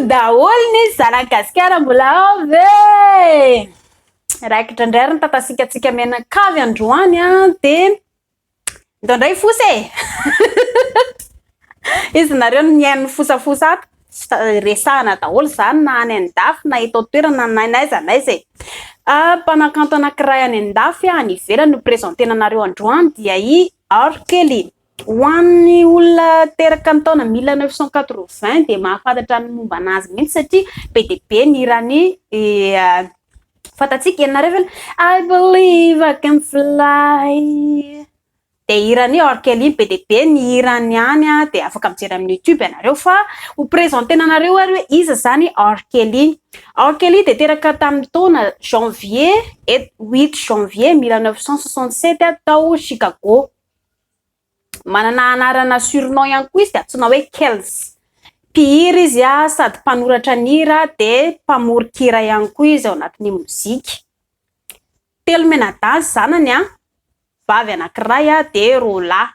daholo ny zanagasikara mbola avy raikitra indray ny tatatsikatsika menakavy androany de ndray fosy izy nareo niain'ny fosafosa ato resahana daholo zany na any an-dafy na eto toerana na naiza naiza mpanakanto anankiray any an-dafy any ivelany no prezentena anareo androany dia i R Kelly. Ho an'ny olona teraka ny taona 1980 dia mahafantatra ny momba anazy mihitsy satria be dia be ny hirany fatatsika ianareo I believe I can fly. De hirany R Kelly be dia be ny hirany any dia afaka mijery amin'ny YouTube ianareo fa ho prezentena anareo ary hoe iza zany R Kelly. R Kelly dia teraka tamin'ny taona janvier 8 janvier 1967 tao Chicago. Manana anarana surnom ihany koa izy dia antsoina hoe Kells. Mpihira izy sady mpanoratra ny hira de mpamorikira ihany koa izy ao anatin'ny mozika. Telo menadazy zanany vavy anankiray de roa lahy.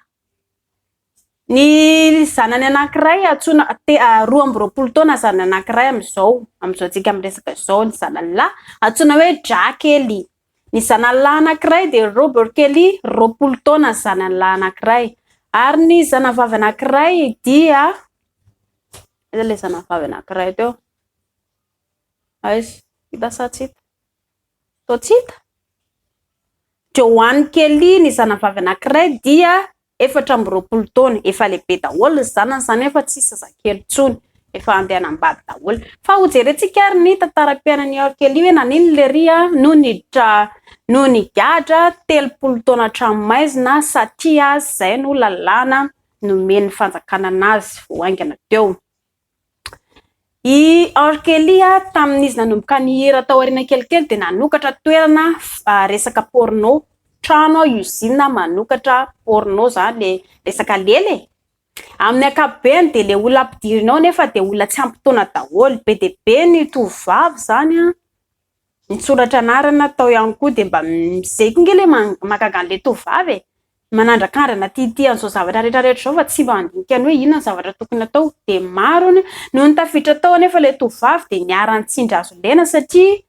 Ny zanany anankiray antsoina 12 taona zanany anankiray amizao tsika miresaka izao ny zanany lahy antsoina hoe Jack Kelly. Ny zanany lahy anankiray de Robert Kelly 20 taona zanany lahy anankiray. Ary ny zanavavy anankiray dia le zanavavy anankiray teo aiza hita sa tsy hita to tsy hita Joanne Kelly. Ny zanavavy anankiray dia 4 taona efa lehibe daholo ny zanany zany efa tsy zazakely tsony efa andeha hanambady daholo fa ho jerentsika ary ny tantaram-piainan'ny R Kelly hoe nanino le ry no nigadra 30 taona hatramomaizina satria zay no lalàna nomeny fanjakana anazy voaingana teo. I R Kelly tamin'izy nanomboka ny hira tao aoriana kelikely dia nanokatra toerana resaka porno, trano usine manokatra porno zany le resaka lely. Amin'ny ankapobeny dia le olona ampidirinao nefa dia olona tsy ampy-taona daholo be dia be ny tovavy zany mitsoratra anarana tao ihany koa dia mba misaiky ngely mahagaga le tovavy manandrakandrina tia an'izao zavatra rehetrarehetra zao fa tsy mba handinika ny hoe inona ny zavatra tokony atao dia maro no nitafiditra tao nefa le tovavy dia niara-nitsindry azo lena satria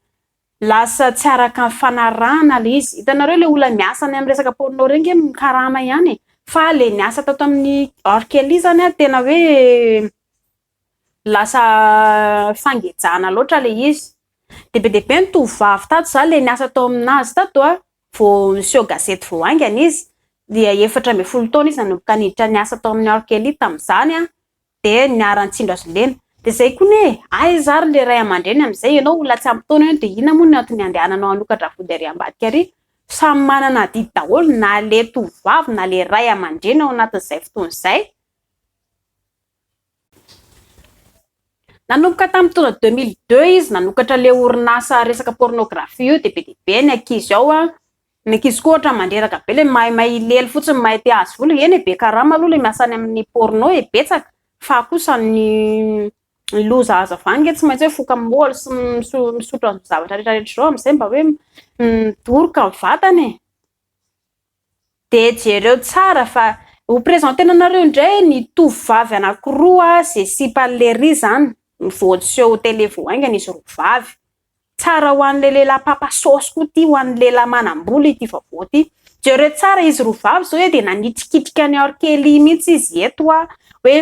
lasa tsy araka fanarahana le izy. Hitanareo le olona miasa any amin'ny resaka porno reny mikarama ihany fa le niasa tato amin'ny R Kelly zany tena hoe lasa fangejana loatra le izy. De be dia be ny tovavy tato zany le niasa tao aminazy tato vao miseho gazety voaingana izy dia 14 taona izy nanomboka niditra niasa tao amin'ny R Kelly tamin'izany dia niara-nitsindry azo lena. De zay koa ne aiza ary le ray aman-dreny amin'izay ianao olona tsy ampy taona dia inona moa ny antony andehananao hanokatra vody ary ambadika ary samy manana didy daholo na le tovavy na le ray aman-dreny ao anatin'izay fotoana izay. Nanomboka tamin'ny taona 2002 izy nanokatra le orinasa resaka pornografia io dia be dia be ny ankizy ao ny ankizy koa ohatra mandreraka be le mahay lely fotsiny mahay tia azy vola eny be karama aloha le miasa any amin'ny porno betsaka fa kosa ny loza aza vange tsy maintsy hoe foka moly sy misotro amin'ny zavatra rehetrarehetra zao amin'izay mba hoe midoroka ny vatany. De jereo tsara fa ho prezentena anareo indray ny tovavy anankiroa zay sipanlery zany voaseho tele voaingana izy roa vavy. Tsara ho an'le lehilahy papasosy koa ty ho an'ny lehilahy manam-bola ity vaovao ty. Jereo tsara izy roa vavy zao hoe dia nanitrikitrika ny R Kelly mihitsy izy eto hoe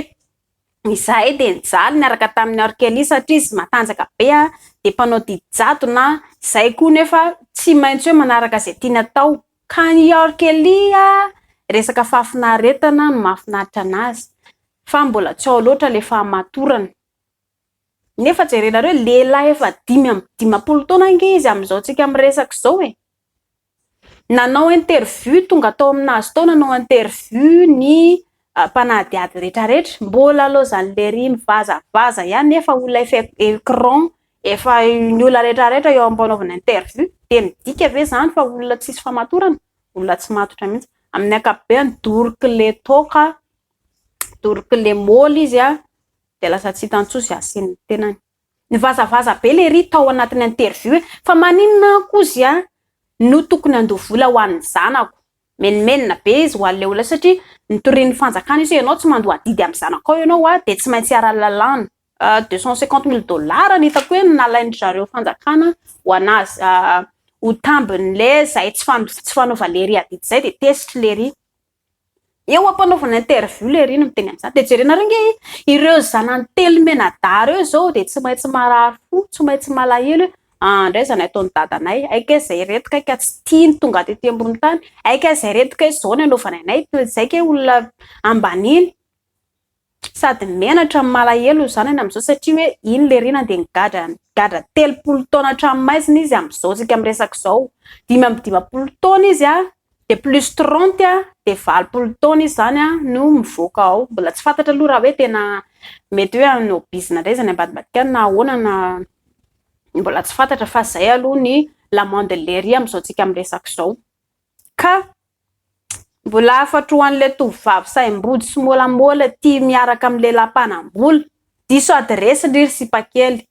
izahay dia nijaly niaraka tamin'ny R Kelly satria izy matanjaka be dia mpanao didy jadona izay koa nefa tsy maintsy hoe manaraka izay tiany atao. Ka ny R Kelly resaka fahafinaretana no mahafinaritra anazy fa mbola tsy ao loatra le fahamatorana. Nefa jerenareo lehilahy efa 10 taona ange izy amin'izao tsika miresaka izao nanao interview tonga tao aminazy tao nanao interview ny mpanadiady rehetrarehetra mbola aloha zany le ry mivazavaza ihany nefa olona efa écran efa ny olona rehetrarehetra eo am-panaovana interview dia midika ve zany fa olona tsisy famatorana olona tsy matotra mihitsy. Amin'ny ankapobeny doroky le toka doroky le moly izy dia lasa tsy hitan-tsosy asiany tenany. Nivazavaza be le ry tao anatin'ny interview fa maninona kozy no tokony andovola ho an'ny zanako. Menimenina be izy ho an'le olona satria nitorian'ny fanjakana izy ianao tsy mandoa didy amin'ny zanakao ianao dia tsy maintsy ara-lalàna $250,000 ny hitako hoe nalainy zareo fanjakana ho anazy ho tambin'le zay tsy fanaova lery adity zay de test lery. Eo ampanaovana interview lery no miteny am'zany de jerena nge ireo zanany telo menada reo zao de tsy maintsy marary fo, tsy maintsy malahelo ndray zany ataon'ny dadanay aika zay retika aika tsy tiany tonga tety ambony tany aika zay retika zao ny anaovana anay zay ke olona ambaniny sady menatra malahelo zany any am'izao satria hoe iny le rina de gadra 30 taona hatramin'maizina izy am'izao tsika miresaka zao 10 taona izy de plus 30 de 20 taona izy zany no mivoaka ao. Mbola tsy fantatra aloha raha hoe tena mety hoe anobizina indray zany ambadimbadika na ahoana na mbola tsy fantatra fa zay aloha ny lamande lery am'izao tsika miresaka zao. Ka mbola afatra ho an'le tovovavy saim-body sy môlamôla tia miaraka am'le lampanam-bola diso adresy ry sipakely,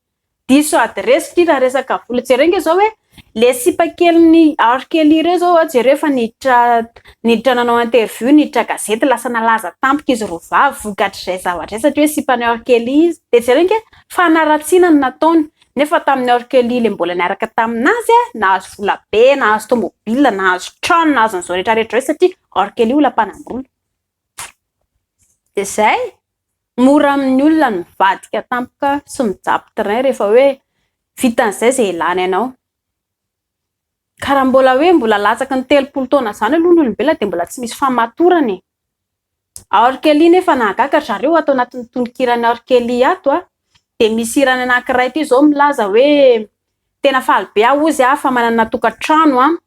diso adresy ry raha resaka vola. Jerenge zao hoe le sipakeliny arkely reo zao jereo fa niditra nanao interview niditra gazety lasa nalaza tampoka izy rovavy vokatr'izay zavatra zay satria hoe sipany arkely izy de jerenge fanaratsiana ny nataony nefa tamin'ny arkely le mbola niaraka taminazy nahazo vola be, nahazo tomobila, nahazo trano, nahazo an'izao rehetrarehetra hoe satria arkely io lampanam-bola. De zay mora amin'ny olona ny mivadika tampoka sy mijaby train rehefa hoe vitan'izay zay ilany anao. Karaha mbola latsaky ny 30 taona zany aloha ny olombelona de mbola tsy misy famatorany. Arkely nefa nahagaga zareo atao anatin'ny tononkirany arkely ato de misy irany anankiray ty zao milaza hoe tena faly be ozy fa manana tokantrano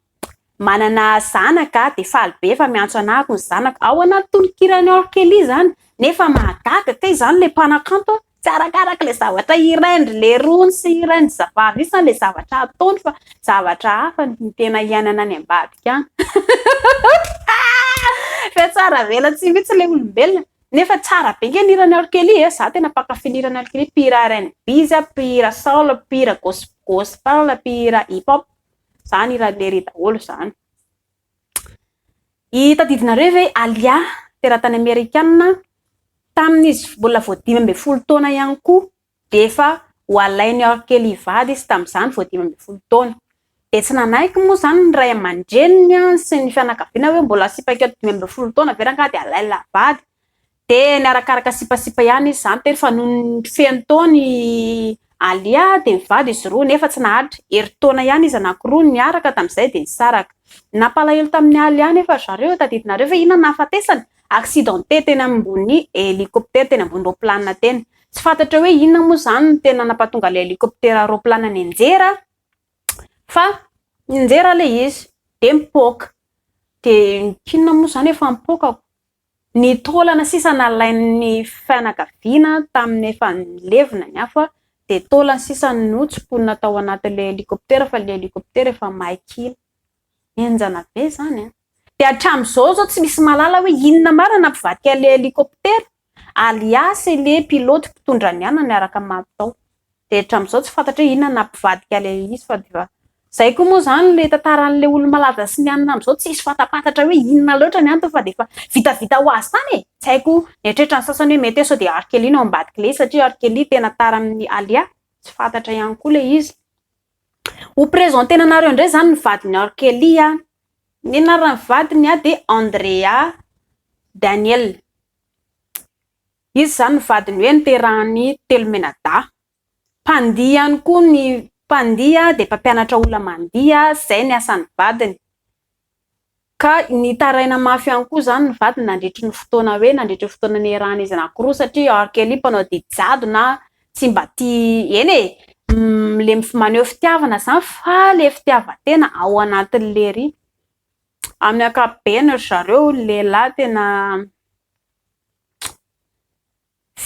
manana zanaka de faly be fa miantso anahako ny zanaka ao anaty tononkirany arkely zany nefa mahagaga kay zany le mpanakanto tsy arakaraka le zavatra irendry le rony sy irendry zavavy isany le zavatra ataony fa zavatra hafa ny tena iainana any ambadika any. Fa tsara vela tsy mitsy le olombelona nefa tsara be nge nirany arkely za tena mpakafy nirany arkely pira R&B izy pira soul, pira gospel, pira hip hop zany irany lery daholo zany. Tadidinareo ve Alia teratany Amerikanina tamin'izy mbola vao 15 taona ihany koa de efa ho alainy arkely vady izy tamin'izany vao 15 taona. De tsy nanaiky moa zany ny ray aman-dreniny sy ny fianakaviana hoe mbola sipakely 15 taona veranga de alaila vady. De niarakaraka sipasipa ihany izy zany teny fa noho ny feno taony Alia de mivady izy roa nefa tsy naharitra herintaona ihany izy anankiroa niaraka tamin'izay de nisaraka. Nampalahelo tamin'ny Alia nefa zareo tadidinareo fa inona nahafatesany accidenté teny ambony hélicoptère teny ambony roplanina teny. Tsy fantatra hoe inona moa zany tena nampatonga le hélicoptère roplanina nianjera fa nianjera le izy de mipoaka. De kinona moa zany efa mipoaka ny taolana sisa nalain'ny fianakaviana tamin'ny efa nilevina ny hafa de taolana sisa notsimponina tao anatin'le hélicoptère fa le hélicoptère efa maikila. Enjana be zany de hatramin'izao zao tsy misy malala hoe inona marina nampivadika le hélicoptère. Alia sy le pilote mpitondra ny anana niaraka maty tao. De hatramin'izao tsy fantatra hoe inona nampivadika le izy fa de zay koa moa zany le tantaran'le olo malaza sy ny anana am'izao tsy isy fatapantatra hoe inona loatra ny antony fa de efa vitavita ho azy tany e. Tsy haiko eritreretra ny sasany hoe mety sao de arkely no ambadika le izy satria arkely tena tara amin'ny Alia tsy fantatra ihany koa le izy. Ho prezentena anareo indray zany ny vadiny arkely ny anarany vadiny de Andrea Daniel. Izy zany ny vadiny hoe niterahany telo menada. Mpandihy ihany koa ny mpandihy de mpampianatra olona mandihy zay ny asan'ny vadiny. Ka nitaraina mafy ihany koa zany ny vadiny nandritry ny fotoana hoe nandritry ny fotoana niarahana izy anankiroa satria arkely mpanao didy jado na tsy mba tia eny e le maneho fitiavana zany fa le fitiavan-tena ao anatin'le ry. Amin'ny ankapobeny zareo lehilahy tena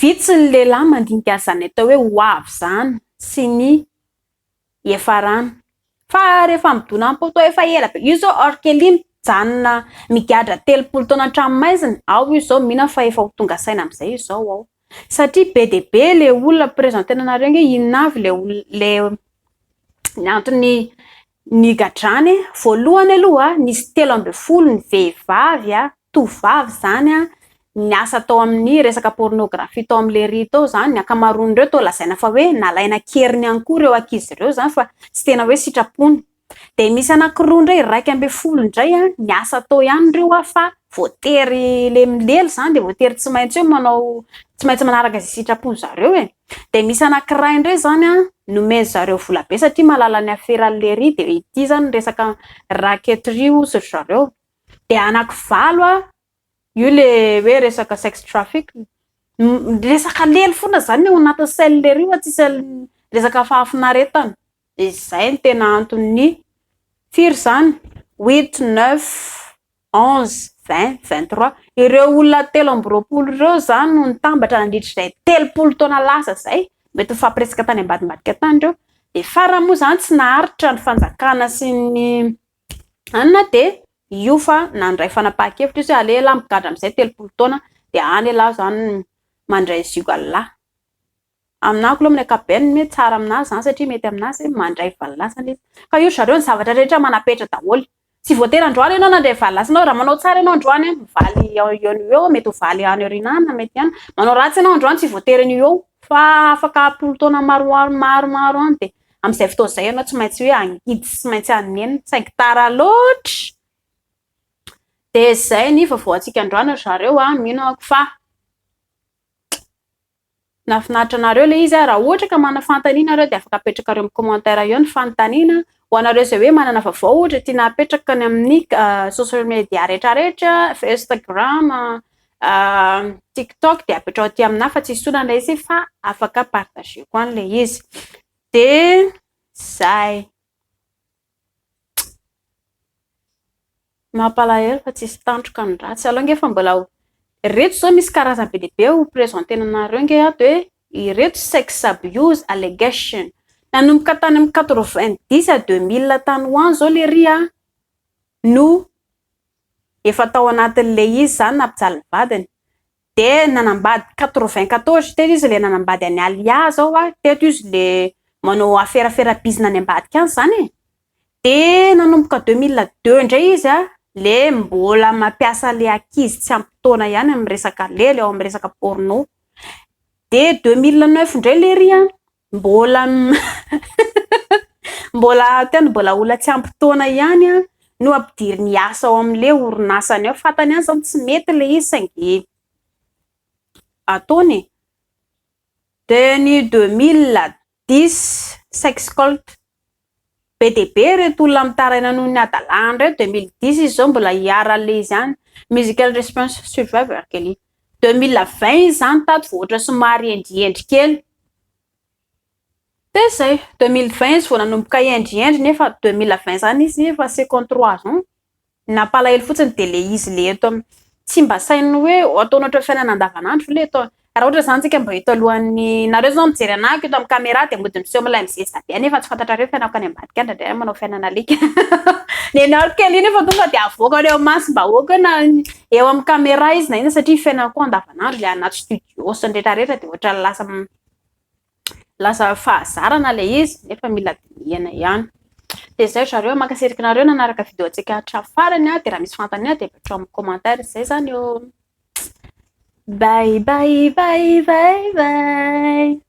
vitsy ny lehilahy mandinika an'izany atao hoe hoavy zany sy ny efarana. Fa rehefa midona am-poto efa ela be io zao arkely mijanona migadra 30 taona hatramin'maizina ao io zao mihina fa efa ho tonga saina amin'izay io zao ao. Satria be de be le olona prezentena anareo nge inona avy le antony nigadrany voalohany aloha nisy 30 ny vehivavy tovovavy zany niasa tao amin'ny resaka pornografia tao amin'le ry tao zany ny akamaroan'ireo tao lazaina fa hoe nalaina keriny ihany koa ireo ankizy ireo zany fa tsy tena hoe sitrapony. De misy anankiroa indray 2.10 indray a niasa tao ihany ireo fa voatery le milely zany de voatery tsy maintsy manaraka izay sitrapony zareo e. De misy anankiray indray zany a nomeny zareo vola be satria malala ny aferan'le ry de ity zany resaka raqueterie ozy zareo. De anankivalo a io le hoe resaka sex traffic resaka lely fona zany ao anatin'ny selle ry fa tsy resaka fahafinaretana. De zay ny tena antony firy zany 8, 9, 11, 20, 23 ireo olona 3 ireo zany no nitambatra nandritry izay 30 taona lasa zay mety fampiresaka tany ambadimbadika tany ireo. De farany moa zany tsy naharitra ny fanjakana sy ny anona de io fa nandray fanapahan-kevitra izy hoe alela migadra amin'izay 30 taona de any lahy zany mandray zigalahy. Aminako aloha amin'ny ankapobeny mety tsara aminazy zany satria mety aminazy mandray valinasana izy. Ka io zareo ny zavatra rehetra manapetra daholo. Tsy voatery androany ianao nandray valilasanao raha manao tsara ianao androany mivaly eo mety ho valy any orinana mety ihany. Manao ratsy ianao androany tsy voatery ny eo fa afaka 10 taona maromaro any de amin'izay fotoana izay ianao tsy maintsy hoe angidy tsy maintsy anenina saingy tara loatra. De zay ny vaovao antsika androany zareo mino fa nafinaritra anareo le izy raha ohatra ka mana fantaniana nareo de afaka apetraka reo amin'ny commentaire eo ny fanontaniana ho anareo izay hoe manana vaovao ohatra tiana apetraka ny amin'ny social media rehetrarehetra Instagram, TikTok de apetrao aty amina fa tsy sonana izy fa afaka partager koa an'le izy. De zay mampalahelo fa tsisy tandroka ny ratsy aloha nge fa mbola reto zao misy karazany be dehibe ho présentena anareo nge ato hoe ireto sex abuse allegation nanomboka tany amin'ny 90 à 2000 tany ho any zao le ry no efa tao anatin'le izy zany nampijaly vadiny de nanambady 94 teto izy le nanambady any Alia zao teto izy le manao aferafera-bizina any ambadika any zany de nanomboka 2002 indray izy le mbola mampiasa le ankizy tsy ampy taona ihany amin'ny resaka lely ao amin'ny resaka porno. De 2009 indray le ry mbola olona tsy ampy taona ihany no ampidiry ny asa ao amin'le orinasany ao fatany ihany zany tsy mety le izy saingy ataony. De ny 2010 sex cult be dehibe reto olona mitaraina noho ny adalàna reto 2010 izy zao mbola hiaran'le izy ihany musical response survivor kely. 2020 zany tato voatra somary endriendry kely. De zay 2020 izy vao nanomboka endriendry nefa 2020 zany izy fa 53 ans nampalahelo fotsiny de le izy le eto tsy mba sainy hoe ataonao ohatry fiainana andavanandro le eto raha ohatra zany tsika mba hita alohan'ny nareo zao mijery anahako eto amin'ny caméra de mody miseho milay mijery be nefa tsy fantatrareo fiainako any ambadika ndraindray manao fiainana alika nenaro kely nefa tonga de avoakareo masim-bahoaka na eo amin'ny caméra izy na ina satria fiainako andavanandro le anaty studio sy ny rehetrarehetra de ohatra lasa fahazarana le izy nefa mila dinihana ihany. De zay zareo makasiriky nareo nanaraka video antsika hatrafarany de raha misy fantaniana de apetrao amin'ny commentaire zay zany eo. Bye bye bye bye bye.